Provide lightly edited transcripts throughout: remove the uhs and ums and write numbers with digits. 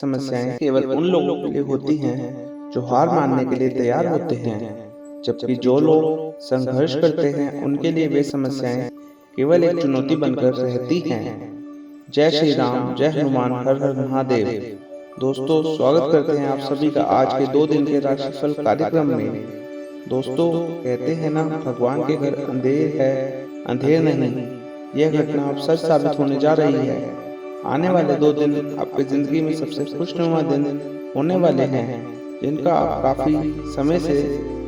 समस्याएं केवल उन लोगों के लिए होती हैं जो हार मानने के लिए तैयार होते हैं, जबकि जो लोग संघर्ष करते हैं उनके लिए वे समस्याएं केवल एक चुनौती बनकर रहती हैं। जय श्री राम, जय हनुमान, हर हर महादेव। दोस्तों, स्वागत करते हैं आप सभी का आज के 2 दिन के राशिफल कार्यक्रम में। दोस्तों, कहते हैं ना, भगवान के घर अंधेर है अंधेर नहीं। यह घटना अब सच साबित होने जा रही है। आने वाले 2 दिन आपकी जिंदगी में सबसे खुशनुमा दिन होने वाले हैं, जिनका आप काफी समय से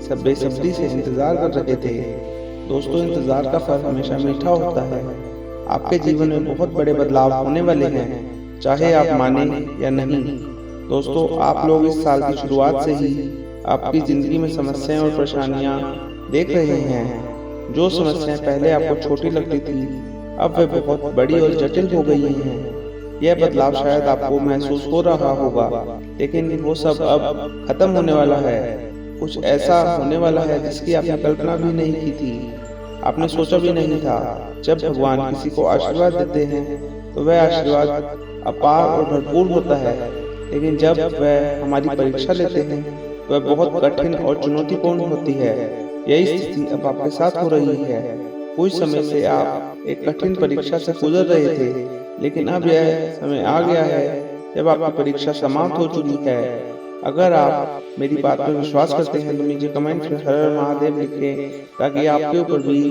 सब बेसब्री से इंतजार कर रहे थे। दोस्तों, इंतजार का फल हमेशा मीठा होता है। आपके जीवन में बहुत बड़े बदलाव होने वाले हैं, चाहे आप माने या नहीं। दोस्तों, आप लोग इस साल की शुरुआत से ही आपकी जिंदगी में समस्याएं और परेशानियां देख रहे हैं। जो समस्याएं पहले आपको छोटी लगती थी, अब वे बहुत बड़ी और जटिल हो गई हैं। यह बदलाव शायद आपको महसूस हो रहा होगा, लेकिन वो सब अब खत्म होने वाला है। कुछ ऐसा होने वाला है जिसकी आपने कल्पना भी नहीं की थी, आपने सोचा भी नहीं था। जब भगवान किसी को आशीर्वाद देते हैं तो वह आशीर्वाद अपार और भरपूर होता है, लेकिन जब वह हमारी परीक्षा लेते हैं तो वह बहुत कठिन और चुनौतीपूर्ण होती है। यही स्थिति अब आपके साथ हो रही है। कुछ समय से आप एक कठिन परीक्षा से गुजर रहे थे, लेकिन अब यह समय आ गया है जब आपकी परीक्षा समाप्त हो चुकी है। अगर आप मेरी बात पर विश्वास करते हैं तो नीचे कमेंट में हर हर महादेव लिखें, ताकि आपके ऊपर भी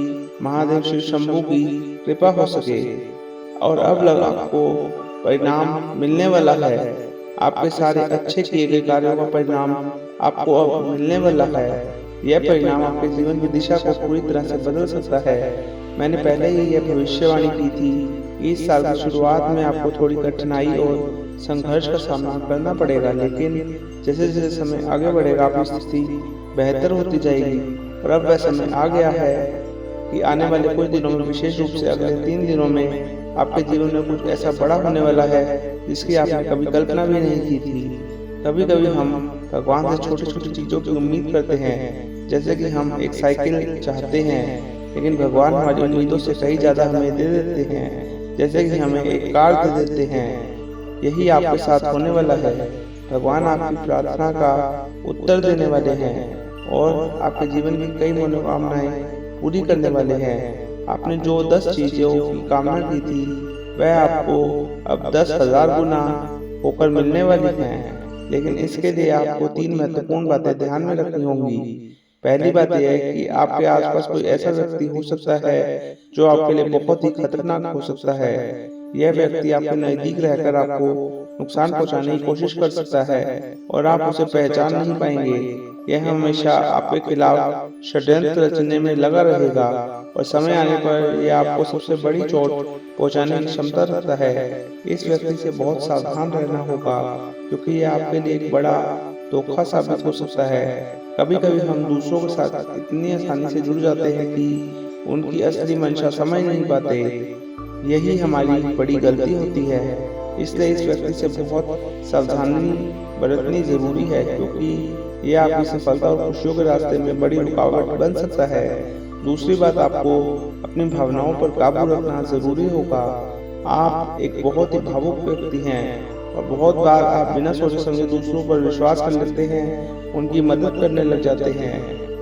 महादेव श्री शंभू की कृपा हो सके। और अब आपको परिणाम मिलने वाला है। आपके सारे अच्छे किए गए कार्यों का परिणाम आपको अब मिलने वाला है। यह परिणाम आपके जीवन की दिशा को पूरी तरह से बदल सकता है। मैंने पहले ही यह भविष्यवाणी की थी। इस साल की शुरुआत में आपको थोड़ी कठिनाई और संघर्ष का सामना करना पड़ेगा, लेकिन जैसे जैसे समय आगे बढ़ेगा आपकी स्थिति बेहतर होती जाएगी। और अब वह समय आ गया है कि आने वाले कुछ दिनों में, विशेष रूप से अगले 3 दिनों में, आपके जीवन में कुछ ऐसा बड़ा होने वाला है जिसकी आपने कभी कल्पना भी नहीं की थी। कभी कभी हम भगवान से छोटी छोटी चीजों की उम्मीद करते हैं, जैसे कि हम एक साइकिल चाहते हैं, लेकिन भगवान हमारी उम्मीदों से कहीं ज्यादा हमें दे देते हैं, जैसे कि हमें एक कार दे देते हैं। यही आपके साथ होने वाला है। भगवान आपकी प्रार्थना का उत्तर देने वाले हैं और आपके जीवन की कई मनोकामनाएं पूरी करने वाले हैं। आपने जो 10 चीजों की कामना की थी, वह आपको अब 10,000 गुना होकर मिलने वाली हैं। लेकिन इसके लिए आपको 3 महत्वपूर्ण बातें ध्यान में रखनी होंगी। पहली बात यह है कि आपके आसपास कोई ऐसा व्यक्ति हो सकता है जो आपके लिए बहुत ही खतरनाक हो सकता है। यह व्यक्ति आपके नजदीक रहकर आपको नुकसान पहुंचाने की कोशिश कर सकता है और आप उसे पहचान नहीं पाएंगे। यह हमेशा आपके खिलाफ षड्यंत्र रचने में लगा रहेगा और समय आने पर यह आपको सबसे बड़ी चोट पहुंचाने की क्षमता रखता है। इस व्यक्ति से बहुत सावधान रहना होगा, क्योंकि यह आपके लिए एक बड़ा धोखा साबित हो सकता है। कभी कभी हम दूसरों के साथ इतनी आसानी से जुड़ जाते हैं कि उनकी असली मंशा समझ नहीं पाते। यही हमारी बड़ी गलती होती है। इसलिए इस व्यक्ति से बहुत सावधानी बरतनी जरूरी है, क्योंकि यह आपकी सफलता और खुशियों के रास्ते में बड़ी रुकावट बन सकता है। दूसरी बात, आपको अपनी भावनाओं पर काबू रखना जरूरी होगा। आप एक बहुत ही भावुक व्यक्ति हैं और बहुत बार आप बिना सोचे समझे दूसरों पर विश्वास कर लेते हैं, उनकी मदद करने लग जाते हैं।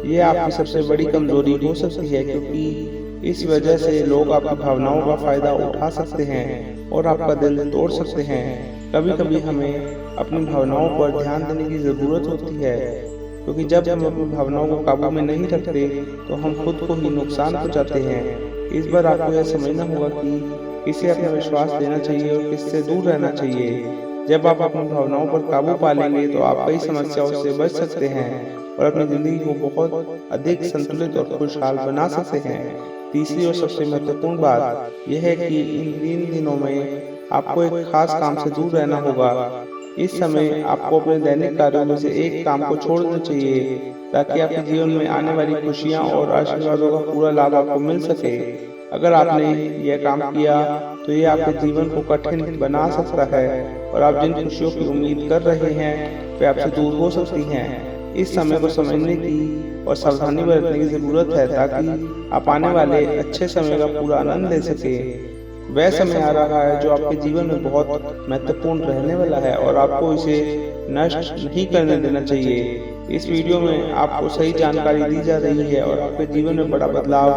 ये आपकी सबसे बड़ी कमजोरी हो सकती है, क्योंकि इस वजह से लोग आपकी भावनाओं का फायदा उठा सकते हैं और आपका दिल तोड़ सकते हैं। कभी कभी हमें अपनी भावनाओं पर ध्यान देने की जरूरत होती है, क्योंकि जब हम अपनी भावनाओं को काबू में नहीं रखते तो हम खुद को ही नुकसान पहुंचाते हैं। इस बार आपको यह समझना होगा कि किसे अपना विश्वास देना चाहिए और किससे दूर रहना चाहिए। जब आप अपनी भावनाओं पर काबू पा लेंगे तो आप कई समस्याओं से बच सकते हैं और अपनी जिंदगी को बहुत अधिक संतुलित और खुशहाल बना सकते हैं। तीसरी और सबसे महत्वपूर्ण बात यह है कि इन 3 दिनों में आपको एक खास काम से दूर रहना होगा। इस समय आपको अपने दैनिक कार्यों में से एक काम को छोड़ देना चाहिए, ताकि आपके जीवन में आने वाली खुशियां और आशीर्वादों का पूरा लाभ आपको मिल सके। अगर आपने यह काम किया तो यह आपके जीवन को कठिन बना सकता है और आप जिन खुशियों की उम्मीद कर रहे हैं वे आपसे दूर हो सकती हैं। इस समय को समझने की और सावधानी बरतने की जरूरत है, ताकि आप आने वाले अच्छे समय का पूरा आनंद ले सके। वह समय आ रहा है जो आपके जीवन में बहुत महत्वपूर्ण रहने वाला है और आपको इसे नष्ट नहीं करने देना चाहिए। इस वीडियो में आपको सही जानकारी दी जा रही है और आपके जीवन में बड़ा बदलाव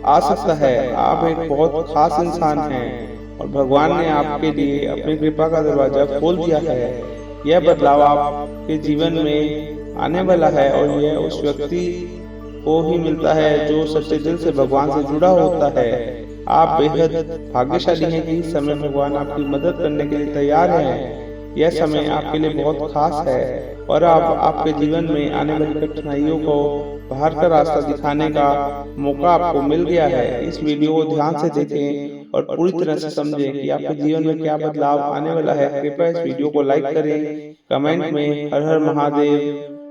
आ सकता है। आप एक बहुत खास इंसान हैं और भगवान ने आपके लिए अपनी कृपा का दरवाजा खोल दिया है। यह बदलाव आपके जीवन में आने वाला है और यह उस व्यक्ति को ही मिलता है जो सच्चे दिल से भगवान से जुड़ा होता है। आप बेहद भाग्यशाली हैं कि इस समय भगवान आपकी मदद करने के लिए तैयार हैं। यह समय आपके लिए बहुत खास है और अब आपके जीवन में आने वाली कठिनाइयों को बाहर का रास्ता दिखाने का मौका आपको मिल गया है। इस वीडियो को ध्यान से देखें और पूरी तरह से समझें कि आपके जीवन में क्या बदलाव आने वाला है। कृपया इस वीडियो को लाइक करें, कमेंट में हर हर महादेव,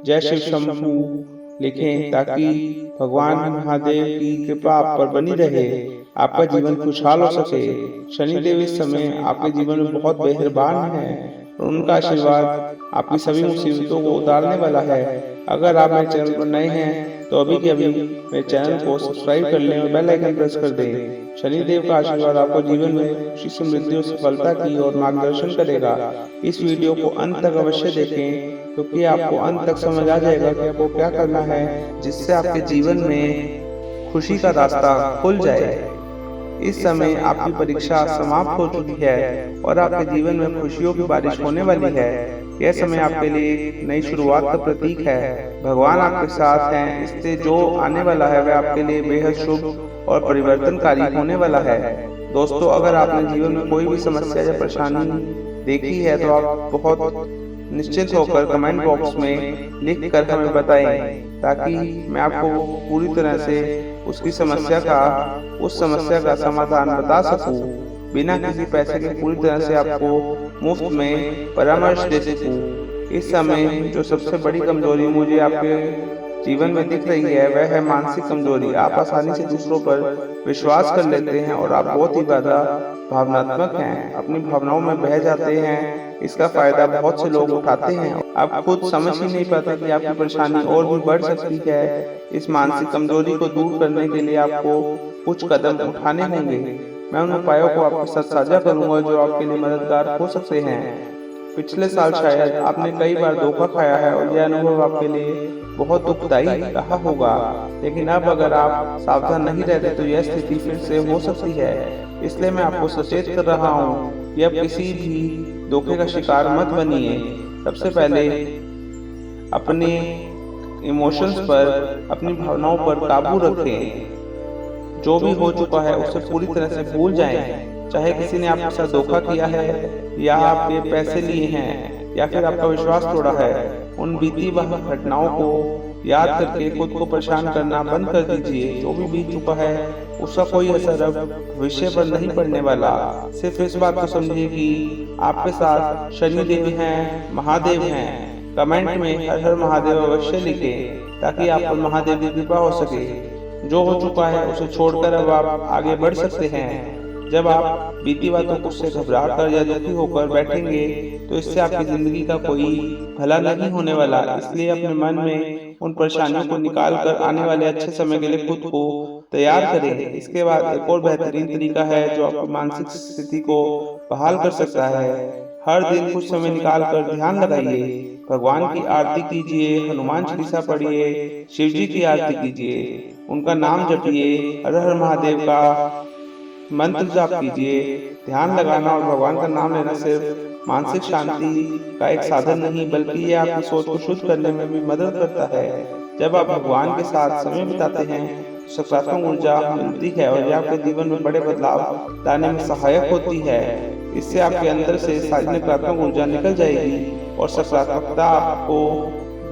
जय शिव शंभू लिखें ताकि भगवान महादेव की कृपा आप पर बनी रहे, आपका जीवन खुशहाल हो सके। शनिदेव इस समय आपके जीवन में बहुत मेहरबान है और उनका आशीर्वाद आपकी सभी मुसीबतों को उतारने वाला है। अगर आप मेरे चैनल पर नए हैं तो अभी के अभी मेरे चैनल को सब्सक्राइब कर लें और बेल आइकन प्रेस कर दें। शनिदेव का आशीर्वाद आपको जीवन में खुशी, समृद्धि और सफलता की और मार्गदर्शन करेगा। इस वीडियो को अंत तक अवश्य देखें क्योंकि आपको अंत तक समझ आ जाएगा कि आपको क्या करना है जिससे आपके जीवन में खुशी का रास्ता खुल जाए। इस समय आपकी परीक्षा समाप्त हो चुकी है और आपके जीवन में खुशियों की बारिश होने वाली है। यह समय आपके लिए एक नई शुरुआत का प्रतीक है। भगवान आपके साथ हैं, इससे जो आने वाला है वह आपके लिए बेहद शुभ और परिवर्तनकारी होने वाला है। दोस्तों, अगर आपने जीवन में कोई भी समस्या या परेशानी देखी है तो आप बहुत निश्चित होकर कमेंट बॉक्स में लिख कर हमें बताएं ताकि मैं आपको पूरी तरह से उस समस्या का समाधान बता सकूं, बिना किसी पैसे के पूरी तरह से आपको मुफ्त में परामर्श दे सकूं। इस समय जो सबसे बड़ी कमजोरी मुझे आपके जीवन में दिख रही है वह है मानसिक कमजोरी। आप आसानी से दूसरों पर विश्वास कर लेते हैं और आप बहुत ही ज्यादा भावनात्मक हैं, अपनी भावनाओं में बह जाते हैं। इसका फायदा बहुत से लोग उठाते हैं। आप खुद समझ ही नहीं पाते कि आपकी परेशानी और भी बढ़ सकती है। इस मानसिक कमजोरी को दूर करने के लिए आपको कुछ कदम उठाने होंगे। मैं उन उपायों को आपके साथ साझा करूंगा जो आपके लिए मददगार हो सकते हैं। पिछले साल शायद आपने कई बार धोखा खाया है और यह अनुभव आपके लिए बहुत दुखदायी रहा होगा, लेकिन अब अगर आप सावधान नहीं रहते तो यह स्थिति फिर से हो सकती है। इसलिए मैं आपको सचेत कर रहा हूँ कि अब किसी भी धोखे का शिकार मत बनिए। सबसे पहले अपने इमोशंस पर, अपनी भावनाओं पर काबू रखें। जो भी हो चुका है उसे पूरी तरह से भूल जाएं। चाहे किसी ने आपके साथ धोखा किया है या आपके पैसे लिए हैं या फिर आपका विश्वास तोड़ा है, उन बीती हुई घटनाओं को याद करके खुद को परेशान करना बंद कर दीजिए। जो भी बीत चुका है उसका कोई असर अब भविष्य पर नहीं पड़ने वाला। सिर्फ इस बात को समझिए कि आपके साथ शनिदेव हैं, महादेव हैं। कमेंट में हर हर महादेव अवश्य लिखें ताकि आप पर महादेव की कृपा हो सके। जो हो चुका है उसे छोड़कर अब आप आगे बढ़ सकते हैं। जब आप बीती बातों को उससे घबरा कर या दुखी होकर बैठेंगे तो इससे आपकी जिंदगी का कोई भला नहीं होने वाला। इसलिए अपने मन में उन परेशानियों को निकाल कर आने वाले अच्छे समय के लिए खुद को तैयार करें। इसके बाद एक और बेहतरीन तरीका है जो आपकी मानसिक स्थिति को बहाल कर सकता है। हर दिन कुछ समय निकाल कर ध्यान लगाइए, भगवान की आरती कीजिए, हनुमान चालीसा पढ़िए, शिव जी की आरती कीजिए, उनका नाम जपिए, हर हर महादेव का मंत्र जाप कीजिए। ध्यान लगाना और भगवान का नाम लेना सिर्फ मानसिक शांति का एक साधन नहीं बल्कि ये आपकी सोच को शुद्ध करने में भी मदद करता है। जब आप भगवान के साथ समय बिताते हैं सकारात्मक ऊर्जा मिलती है और यह आपके जीवन में बड़े बदलाव लाने में सहायक होती है। इससे आपके अंदर से सारी नकारात्मक ऊर्जा निकल जाएगी और सकारात्मकता आपको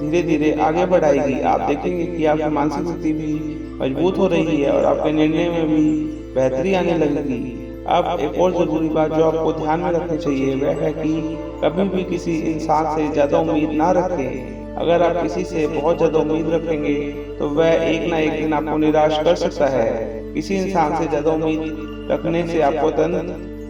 धीरे धीरे आगे बढ़ाएगी। आप देखेंगे कि आपकी मानसिक स्थिति भी मजबूत हो रही है और आपके निर्णय में भी बेहतरी आने लगेगी। अब एक और जरूरी बात जो आपको ध्यान में रखनी चाहिए वह है कि कभी भी किसी इंसान से ज्यादा उम्मीद ना रखें। अगर आप किसी से बहुत ज्यादा उम्मीद रखेंगे तो वह एक ना एक दिन आपको निराश कर सकता है। किसी इंसान से ज्यादा उम्मीद रखने से आपको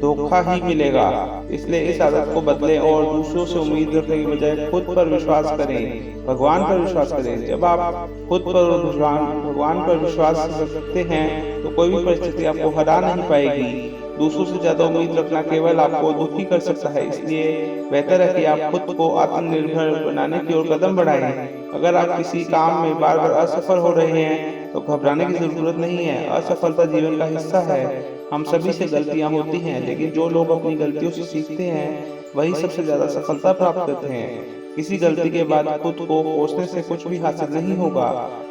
धोखा ही मिलेगा। इसलिए इस आदत को बदलें और दूसरों से उम्मीद रखने की बजाय खुद पर विश्वास करें, भगवान पर विश्वास करें। जब आप खुद पर भगवान पर विश्वास रखते हैं तो कोई भी परिस्थिति आपको हरा नहीं पाएगी। दूसरों से ज्यादा उम्मीद रखना केवल आपको दुखी कर सकता है। इसलिए बेहतर है कि आप खुद को आत्मनिर्भर बनाने की ओर कदम बढ़ाएं। अगर आप किसी काम में बार बार असफल हो रहे हैं तो घबराने की जरूरत नहीं है। असफलता जीवन का हिस्सा है। हम सभी से गलतियां होती हैं, लेकिन जो लोग अपनी गलतियों से सीखते हैं वही सबसे ज्यादा सफलता प्राप्त करते हैं। किसी गलती के बाद खुद को कोसने से कुछ भी हासिल नहीं होगा,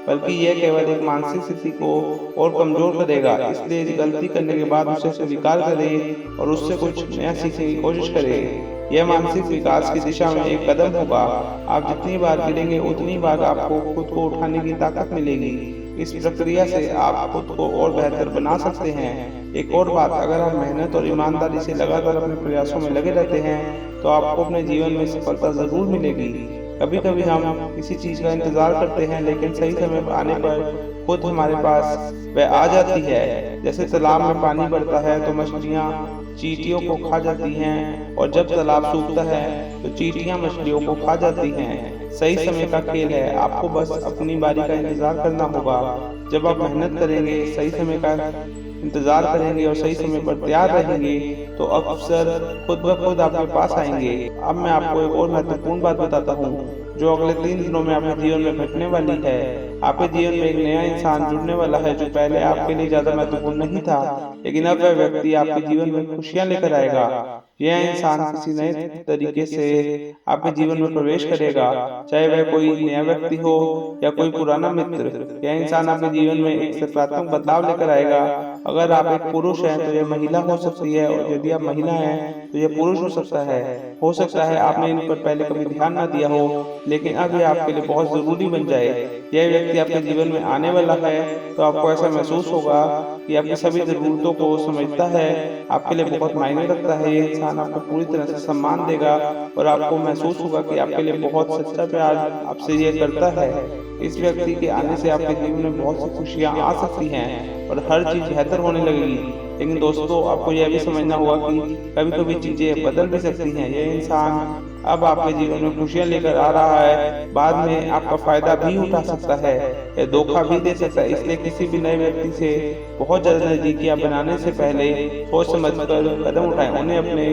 बल्कि यह केवल एक मानसिक स्थिति को और कमजोर करेगा। इसलिए इस गलती करने के बाद उसे स्वीकार करें और उससे कुछ नया सीखने की कोशिश करें। यह मानसिक विकास की दिशा में एक कदम होगा। आप जितनी बार गिरेंगे उतनी बार आपको खुद को उठाने की ताकत मिलेगी। इस प्रक्रिया से आप खुद को और बेहतर बना सकते हैं। एक और बात, अगर आप मेहनत और ईमानदारी से लगातार अपने प्रयासों में लगे रहते हैं तो आपको अपने जीवन में सफलता जरूर मिलेगी। कभी कभी हम किसी चीज का इंतजार करते हैं, लेकिन सही समय आने पर खुद हमारे पास वह आ जाती है। जैसे तालाब में पानी बढ़ता है तो मछलियाँ चींटियों को खा जाती हैं, और जब तालाब सूखता है तो चींटियां मछलियों को खा जाती हैं। सही समय का खेल है। आपको बस अपनी बारी का इंतजार करना होगा। जब आप मेहनत करेंगे, सही समय का इंतजार करेंगे और सही समय पर तैयार रहेंगे तो अवसर खुद ब खुद आपके पास आएंगे। अब मैं आपको एक और महत्वपूर्ण बात बताता हूँ जो अगले 3 दिनों में आपके जीवन में घटने वाली है। आपके जीवन में एक नया इंसान जुड़ने वाला है जो पहले आपके लिए ज्यादा महत्वपूर्ण नहीं था, लेकिन अब वह व्यक्ति आपके जीवन में खुशियां लेकर आएगा। यह इंसान किसी नए तरीके से आपके जीवन में प्रवेश करेगा, चाहे वह कोई नया व्यक्ति हो या कोई पुराना मित्र। यह इंसान आपके जीवन में एक सकारात्मक बदलाव लेकर आएगा। अगर आप एक पुरुष हैं तो यह महिला हो सकती है, और यदि आप महिला हैं तो यह पुरुष हो सकता है। हो सकता है आपने इन पर पहले कभी ध्यान न दिया हो, लेकिन अब यह आपके लिए बहुत जरूरी बन जाए। यह व्यक्ति आपके जीवन में आने वाला है तो आपको ऐसा महसूस होगा कि आपकी सभी जरूरतों को समझता है, आपके लिए बहुत मायने रखता है। यह इंसान आपको पूरी तरह से सम्मान देगा और आपको महसूस होगा कि आपके लिए बहुत सच्चा प्यार आपसे यह करता है। इस व्यक्ति के आने से आपके जीवन में बहुत सी खुशियां आ सकती हैं और हर चीज बेहतर होने लगेगी। लेकिन दोस्तों, आपको यह भी समझना होगा कि कभी कभी चीजें बदल भी सकती हैं। यह इंसान अब आपके जीवन में खुशियां लेकर आ रहा है, बाद में आपका फायदा भी उठा सकता है या धोखा भी दे सकता है। इसलिए किसी भी नए व्यक्ति से बहुत ज्यादा नजदीकियां बनाने से पहले सोच समझ कर कदम उठाएं। उन्हें अपने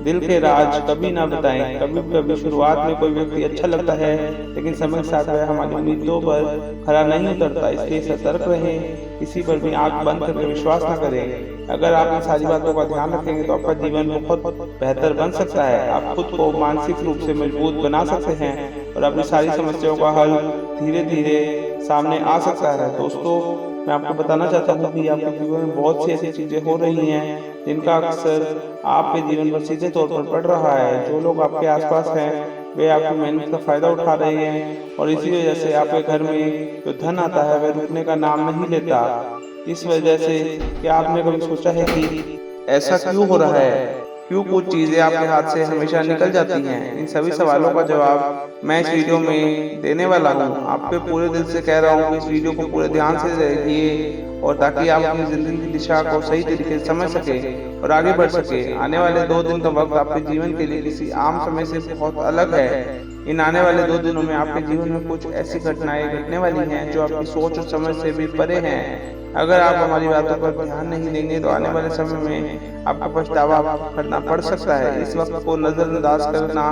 दिल के राज कभी ना बताएं। कभी कभी शुरुआत में कोई व्यक्ति अच्छा लगता है, लेकिन समय के साथ वह हमारी उम्मीदों पर खरा नहीं उतरता। इसलिए सतर्क रहें, किसी पर भी आंख बंद करके विश्वास न करें। अगर आप इन सारी बातों का ध्यान रखेंगे तो आपका जीवन बहुत बेहतर बन सकता है। आप खुद को मानसिक रूप से मजबूत बना सकते हैं और अपनी सारी समस्याओं का हल धीरे धीरे सामने आ सकता है। दोस्तों, मैं आपको बताना चाहता हूँ कि आपके जीवन में बहुत सी ऐसी चीजें हो रही हैं जिनका अक्सर आपके जीवन पर सीधे तौर पर पड़ रहा है। जो लोग आपके आसपास हैं वे आपकी मेहनत का फायदा उठा रहे हैं, और इसी वजह से आपके घर में जो धन आता है वह रुकने का नाम नहीं लेता। इस वजह से क्या आपने कभी सोचा है कि ऐसा क्यों हो रहा है? क्यों कुछ चीजें आपके हाथ से हमेशा निकल जाती हैं? इन सभी सवालों का जवाब मैं इस वीडियो में देने वाला हूँ। आपको पूरे दिल से कह रहा हूँ कि इस वीडियो को पूरे ध्यान से देखिए, और ताकि आप अपनी जिंदगी की दिशा को सही तरीके से समझ सके और आगे बढ़ सके। आने वाले 2 दिन का वक्त आपके जीवन के लिए किसी आम समय से बहुत अलग है। इन आने वाले 2 दिनों में आपके जीवन में कुछ ऐसी घटनाएं घटने वाली हैं जो आपकी सोच और समझ से भी परे हैं। अगर आप हमारी बातों पर ध्यान नहीं देंगे तो आने वाले समय में आपको पछतावा करना पड़ सकता है। इस वक्त को नजरअंदाज करना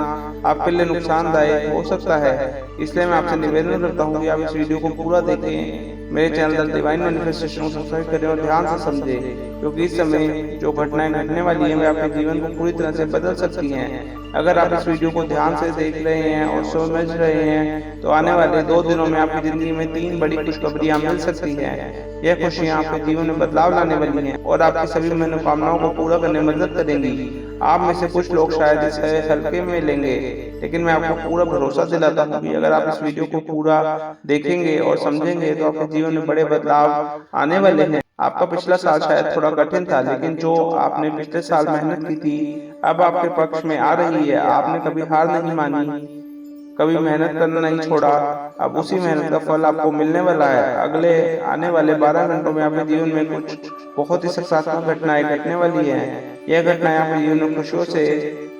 आपके लिए नुकसानदायक हो सकता है। इसलिए मैं आपसे निवेदन करता हूँ कि आप इस वीडियो को पूरा देखें। मेरे चैनल द डिवाइन मैनिफेस्टेशन को सब्सक्राइब करें और ध्यान से समझें, क्योंकि इस समय जो घटनाएं घटने वाली हैं वे आपके जीवन को पूरी तरह से बदल सकती हैं। अगर आप इस वीडियो को ध्यान से देख रहे हैं और समझ रहे हैं तो आने वाले 2 दिनों में आपकी जिंदगी में 3 बड़ी खुशखबरियां मिल सकती हैं। यह खुशियां आपके जीवन में बदलाव लाने वाली हैं और आपकी सभी मनोकामनाओं को पूरा करने में मदद करेंगी। आप में से कुछ लोग शायद इसे हल्के में लेंगे, लेकिन मैं आपको पूरा भरोसा दिलाता हूँ कि अगर आप इस वीडियो को पूरा देखेंगे और समझेंगे तो आपके जीवन में बड़े बदलाव आने वाले हैं। आपका पिछला साल शायद थोड़ा कठिन था, लेकिन जो आपने पिछले साल मेहनत की थी अब आपके पक्ष में आ रही है। आपने कभी हार नहीं मानी, कभी मेहनत करना नहीं छोड़ा। अब उसी मेहनत का फल आपको मिलने वाला है। अगले आने वाले 12 घंटों में आपके जीवन में कुछ बहुत ही सकारात्मक घटनाएं घटने वाली हैं। यह घटनाएं आपके जीवन में खुशियों से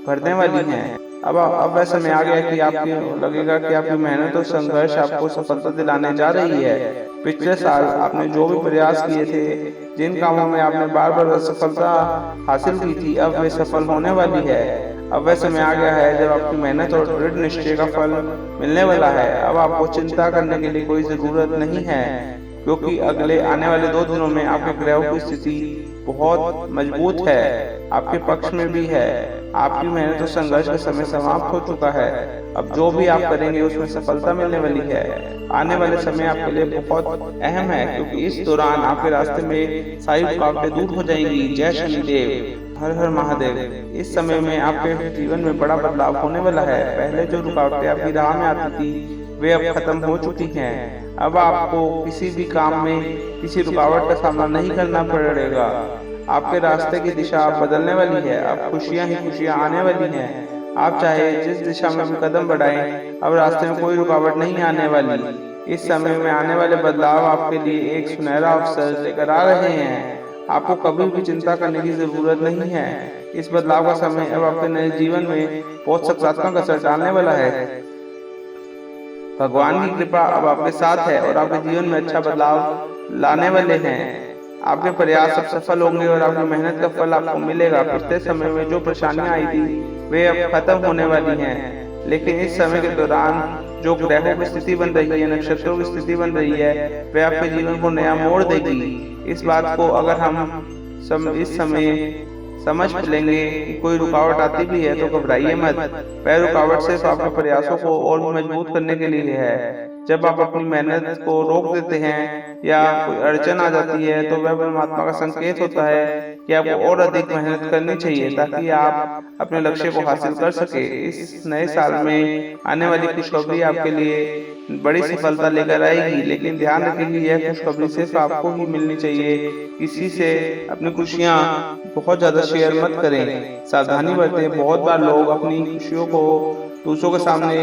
भरने वाली हैं। अब वह समय आ गया कि आपकी लगेगा कि आपकी मेहनत और संघर्ष आपको सफलता दिलाने जा रही है। पिछले साल आपने जो भी प्रयास किए थे, जिन कामों में आपने बार बार असफलता हासिल की थी, अब वे सफल होने वाली है। अब वह समय आ गया है जब आपकी मेहनत और दृढ़ निश्चय का फल मिलने वाला है। अब आपको चिंता करने के लिए कोई जरूरत नहीं है, क्योंकि अगले आने वाले 2 दिनों में आपके ग्रहों की स्थिति बहुत मजबूत है, आपके पक्ष में भी है। आपकी मेहनत और संघर्ष का समय समाप्त हो चुका है। अब जो भी आप करेंगे उसमें सफलता मिलने वाली है। आने वाले समय आपके लिए बहुत अहम है, क्योंकि इस दौरान आपके रास्ते में सारी रुकावटें दूर हो जाएंगी। जय शनिदेव, हर हर महादेव। इस समय में आपके जीवन में बड़ा बदलाव होने वाला है। पहले जो रुकावटें आपकी राह में आती थी वे अब खत्म हो चुकी हैं। अब आपको किसी भी काम में किसी रुकावट का सामना नहीं करना पड़ेगा। आपके रास्ते की दिशा बदलने वाली है। अब खुशियां ही खुशियां आने वाली हैं। आप चाहे जिस दिशा में भी कदम बढ़ाएं, अब रास्ते में कोई रुकावट नहीं आने वाली। इस समय में आने वाले बदलाव आपके लिए एक सुनहरा अवसर लेकर आ रहे हैं। आपको कभी भी चिंता करने की जरूरत नहीं है। इस बदलाव का समय अब आपके नए जीवन में बहुत सकारात्मक असर डालने वाला है। भगवान की कृपा अब आपके साथ है और आपके जीवन में अच्छा बदलाव लाने वाले हैं। आपके प्रयास अब सफल होंगे और आपकी मेहनत का फल आपको मिलेगा। पिछले समय में जो परेशानियां आई थी वे अब खत्म होने वाली हैं, लेकिन इस समय के दौरान जो ग्रहों की स्थिति बन रही है, नक्षत्रों की स्थिति बन रही है, वे आपके जीवन को नया मोड़ देगी। इस बात को अगर हम इस समय समझ लेंगे कि कोई रुकावट आती भी है तो घबराइए मत। वह रुकावट सिर्फ आपके प्रयासों को और भी मजबूत करने के लिए है। जब आप अपनी मेहनत को रोक देते हैं या कोई अड़चन आ जाती है तो वह परमात्मा का संकेत होता है कि आपको और अधिक मेहनत करनी चाहिए, ताकि आप अपने लक्ष्य को हासिल कर सके। इस नए साल में आने वाली खुशखबरी आपके लिए बड़ी सफलता लेकर आएगी, लेकिन ध्यान रखें कि यह खुशखबरी सिर्फ आपको ही मिलनी चाहिए। किसी से अपनी खुशियाँ बहुत ज्यादा शेयर मत करें। सावधानी बरतें। बहुत बार लोग अपनी खुशियों को दूसरों के सामने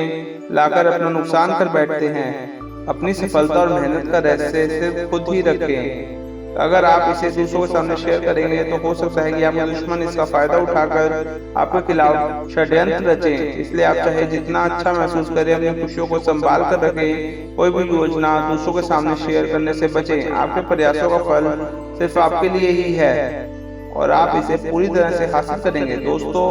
लाकर अपना नुकसान कर बैठते हैं। अपनी सफलता और मेहनत का रहस्य सिर्फ खुद ही रखें। अगर आप इसे दूसरों के सामने शेयर करेंगे तो हो सकता है कि आपके दुश्मन इसका फायदा उठाकर आपके खिलाफ षड्यंत्र रचें। इसलिए आप चाहे जितना अच्छा महसूस करें, अपनी खुशियों को संभाल कर रखें। कोई भी योजना दूसरों के सामने शेयर करने से बचें। आपके प्रयासों का फल सिर्फ आपके लिए ही है और आप इसे पूरी तरह से हासिल करेंगे। दोस्तों,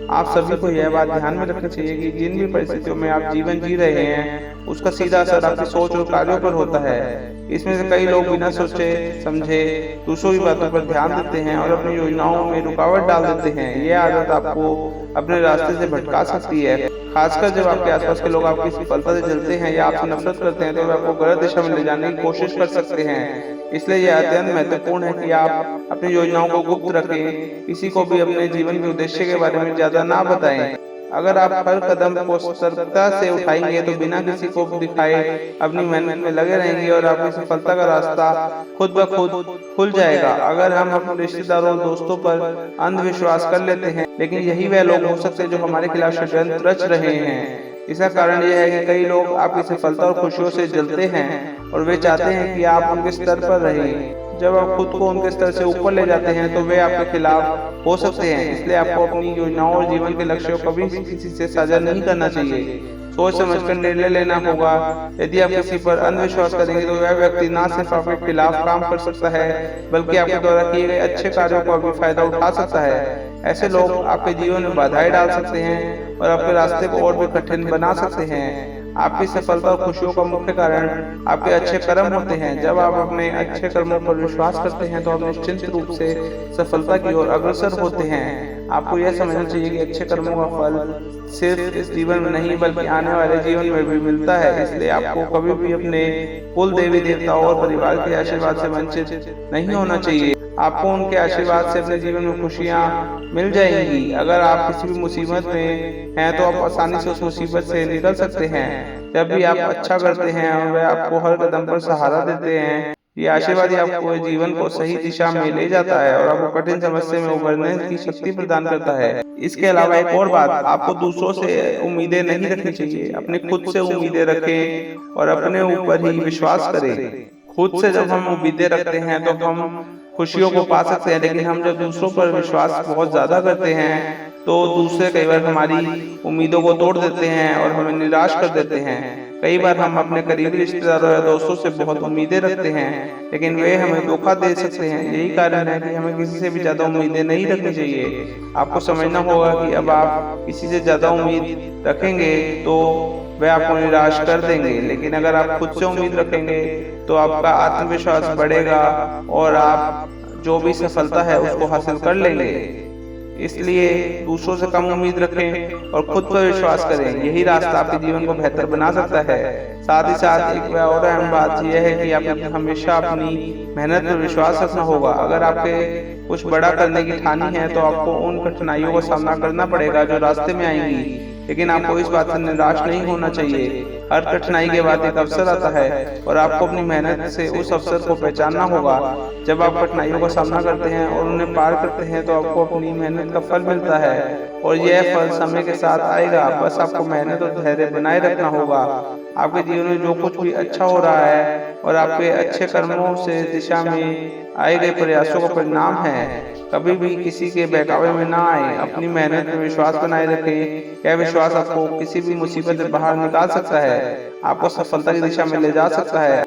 आप सभी को यह बात ध्यान में रखनी चाहिए कि जिन भी परिस्थितियों में आप जीवन जी रहे हैं उसका सीधा असर आपकी सोच और कार्यों पर होता है। इसमें से कई लोग बिना सोचे समझे दूसरों की बातों पर ध्यान देते हैं और अपनी योजनाओं में रुकावट डाल देते हैं। यह आदत आपको अपने रास्ते से भटका सकती है। खासकर जब आपके आसपास के लोग आपकी सफलता से जलते हैं या आपसे नफरत करते हैं तो वे आपको गलत दिशा में ले जाने की कोशिश कर सकते हैं। इसलिए यह अत्यंत महत्वपूर्ण है कि आप अपनी योजनाओं को गुप्त रखें। किसी को भी अपने जीवन के उद्देश्य के बारे में ज्यादा ना बताएं। अगर आप हर कदम को सतर्कता से उठाएंगे तो बिना किसी को दिखाए अपनी मेहनत में लगे रहेंगे और आपकी सफलता का रास्ता खुद ब खुद खुल जाएगा। अगर हम अपने रिश्तेदारों और दोस्तों पर अंधविश्वास कर लेते हैं, लेकिन यही वह लोग हो सकते हैं जो हमारे खिलाफ षड्यंत्र रच रहे हैं। इसका कारण यह है कि कई लोग आपकी सफलता और खुशियों से जलते हैं और वे चाहते हैं कि आप उनके स्तर पर रहें। जब आप खुद को उनके स्तर से ऊपर ले जाते हैं तो वे आपके खिलाफ हो सकते हैं। इसलिए आपको अपनी योजनाओं और जीवन के लक्ष्यों को कभी किसी से साझा नहीं करना चाहिए। सोच समझकर निर्णय लेना होगा। यदि आप किसी पर अंधविश्वास करेंगे तो वह व्यक्ति न सिर्फ आपके खिलाफ काम कर सकता है बल्कि आपके द्वारा किए गए अच्छे कार्यों का भी फायदा उठा सकता है। ऐसे लोग आपके जीवन में बाधाएं डाल सकते हैं और आपके रास्ते को और भी कठिन बना सकते हैं। आपकी सफलता और खुशियों का मुख्य कारण आपके अच्छे कर्म होते हैं। जब आप अपने अच्छे कर्मों पर विश्वास करते हैं तो आप निश्चित रूप से सफलता की ओर अग्रसर होते हैं। आपको यह समझना चाहिए कि अच्छे कर्मों का फल सिर्फ इस जीवन में नहीं बल्कि आने वाले जीवन में भी मिलता है। इसलिए आपको कभी भी अपने कुल देवी देवताओं और परिवार के आशीर्वाद से वंचित नहीं होना चाहिए। आपको उनके आशीर्वाद से अपने जीवन में खुशियाँ मिल जाएंगी। अगर आप किसी भी मुसीबत में हैं तो आप आसानी से उस मुसीबत से निकल सकते हैं। जब भी आप अच्छा करते हैं और वे आपको हर कदम पर सहारा देते हैं, ये आशीर्वाद ही आपको जीवन को सही दिशा में ले जाता है और आपको कठिन समस्या में उभरने की शक्ति प्रदान करता है। इसके अलावा एक और बात, आपको दूसरों से उम्मीदें नहीं रखनी चाहिए। अपने खुद से उम्मीदें रखें और अपने ऊपर ही विश्वास करें। खुद से जब हम उम्मीदें रखते हैं तो हम खुशियों को पा सकते हैं, लेकिन हम जब दूसरों पर विश्वास बहुत ज्यादा करते हैं तो दूसरे कई बार हमारी उम्मीदों को तोड़ देते हैं और हमें निराश कर देते हैं। कई बार हम अपने करीबी रिश्तेदारों या दोस्तों से बहुत उम्मीदें रखते हैं, लेकिन वे हमें धोखा दे सकते हैं। यही कारण है कि हमें किसी से भी ज्यादा उम्मीदें नहीं रखनी चाहिए। आपको समझना होगा कि अब आप किसी से ज्यादा उम्मीद रखेंगे तो वे आपको निराश कर देंगे, लेकिन अगर आप खुद से उम्मीद रखेंगे तो आपका आत्मविश्वास बढ़ेगा और आप जो भी सफलता है उसको हासिल कर लेंगे। इसलिए दूसरों से कम उम्मीद रखें और खुद पर विश्वास करें। यही रास्ता आपके जीवन को बेहतर बना सकता है। साथ ही साथ एक और अहम बात यह है कि आपको हमेशा अपनी मेहनत पर विश्वास रखना होगा। अगर आपके कुछ बड़ा करने की ठानी है तो आपको उन कठिनाइयों का सामना करना पड़ेगा जो रास्ते में आएंगी, लेकिन आपको इस बात से निराश नहीं होना चाहिए। हर कठिनाई के बाद एक अवसर आता है और आपको अपनी मेहनत से उस अवसर को पहचानना होगा। जब आप कठिनाइयों का सामना करते हैं और उन्हें पार करते हैं तो आपको अपनी मेहनत का फल मिलता है और यह फल समय के साथ आएगा। बस आपको मेहनत और धैर्य बनाए रखना होगा। आपके जीवन में जो कुछ भी अच्छा हो रहा है और आपके अच्छे कर्मों से दिशा में आए गए प्रयासों का परिणाम है। कभी भी किसी के बहकावे में ना आए। अपनी मेहनत में विश्वास बनाए रखें। यह विश्वास आपको किसी भी मुसीबत से बाहर निकाल सकता है, आपको सफलता की दिशा में ले जा सकता है।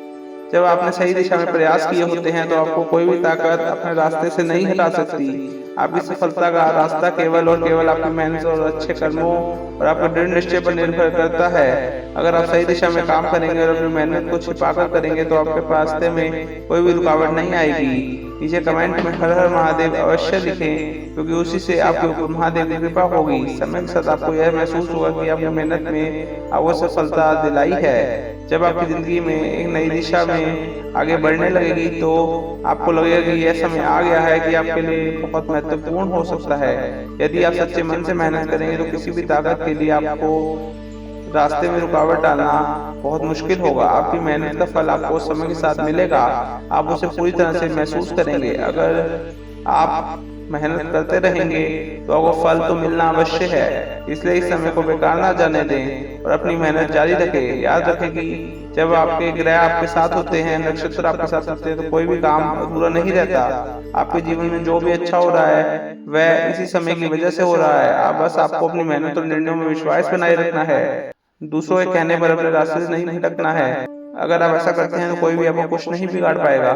जब आपने सही दिशा में प्रयास किए होते हैं तो आपको कोई भी ताकत अपने रास्ते से नहीं हटा सकती। आपकी सफलता का रास्ता केवल और केवल आपकी मेहनत और अच्छे कर्मों और आपके दृढ़ निश्चय पर निर्भर करता है। अगर आप सही दिशा में काम करेंगे और अपनी मेहनत को छिपाकर करेंगे तो आपके रास्ते में कोई भी रुकावट नहीं आएगी। नीचे कमेंट में हर हर महादेव अवश्य लिखें, क्योंकि उसी से आपके ऊपर महादेव की कृपा होगी। समय के साथ आपको यह महसूस होगा कि आपने मेहनत में आपको सफलता दिलाई है। जब आपकी जिंदगी में एक नई दिशा में आगे बढ़ने लगेगी तो आपको लगेगा कि यह समय आ गया है कि आपके लिए बहुत महत्वपूर्ण हो सकता है। यदि आप सच्चे मन से मेहनत करेंगे तो किसी भी ताकत के लिए आपको रास्ते में रुकावट डालना बहुत मुश्किल होगा। आपकी मेहनत का फल आपको समय के साथ मिलेगा। आप उसे पूरी तरह से महसूस करेंगे। अगर आप मेहनत करते रहेंगे तो आपको फल तो मिलना अवश्य है। इसलिए इस समय को बेकार ना जाने दें और अपनी मेहनत जारी रखें। याद रखें कि जब आपके ग्रह आपके साथ होते हैं, नक्षत्र आपके साथ होते हैं, तो कोई भी काम अधूरा नहीं रहता। आपके जीवन में जो भी अच्छा हो रहा है वह इसी समय की वजह से हो रहा है। बस आपको अपनी मेहनत और निर्णयों में विश्वास बनाए रखना है। दूसरों के कहने पर अपने रास्ते से नहीं भटकना है। अगर आप ऐसा करते हैं तो कोई भी आपको कुछ नहीं बिगाड़ पाएगा।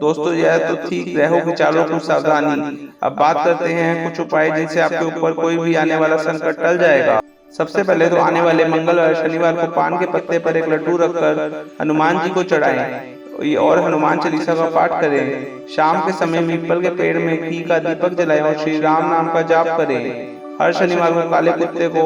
दोस्तों, यह तो ठीक ग्रहों की चालों की सावधानी। अब बात करते हैं कुछ उपाय जिनसे आपके ऊपर कोई भी आने वाला संकट टल जाएगा। सबसे पहले तो आने वाले मंगलवार शनिवार को पान के पत्ते पर एक लड्डू रखकर हनुमान जी को चढ़ाएं और हनुमान चालीसा का पाठ करें। शाम के समय पीपल के पेड़ में घी का दीपक जलाएं और श्री राम नाम का जाप करें। हर शनिवार को काले कुत्ते को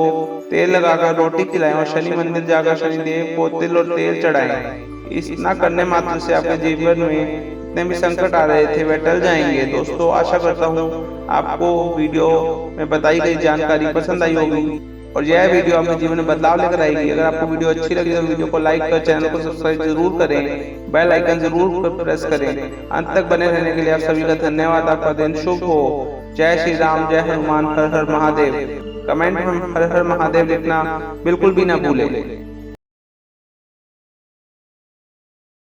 तेल लगाकर रोटी खिलाएं और शनि मंदिर जाकर शनिदेव को तिल और तेल चढ़ाएं। इतना करने मात्र से आपके जीवन में जितने भी संकट आ रहे थे वे टल जाएंगे। दोस्तों, आशा करता हूँ आपको वीडियो में बताई गई जानकारी पसंद आई होगी और यह वीडियो आपके जीवन में बदलाव लेकर आएगी। अगर आपको वीडियो अच्छी लगी तो वीडियो को लाइक कर चैनल को सब्सक्राइब जरूर करें, बेल आइकन जरूर प्रेस करें। अंत तक बने रहने के लिए आप सभी का धन्यवाद। आपका दिन शुभ हो। जय श्री राम, जय हनुमान, हर हर महादेव। कमेंट में हर हर महादेव लिखना बिल्कुल भी ना भूलें।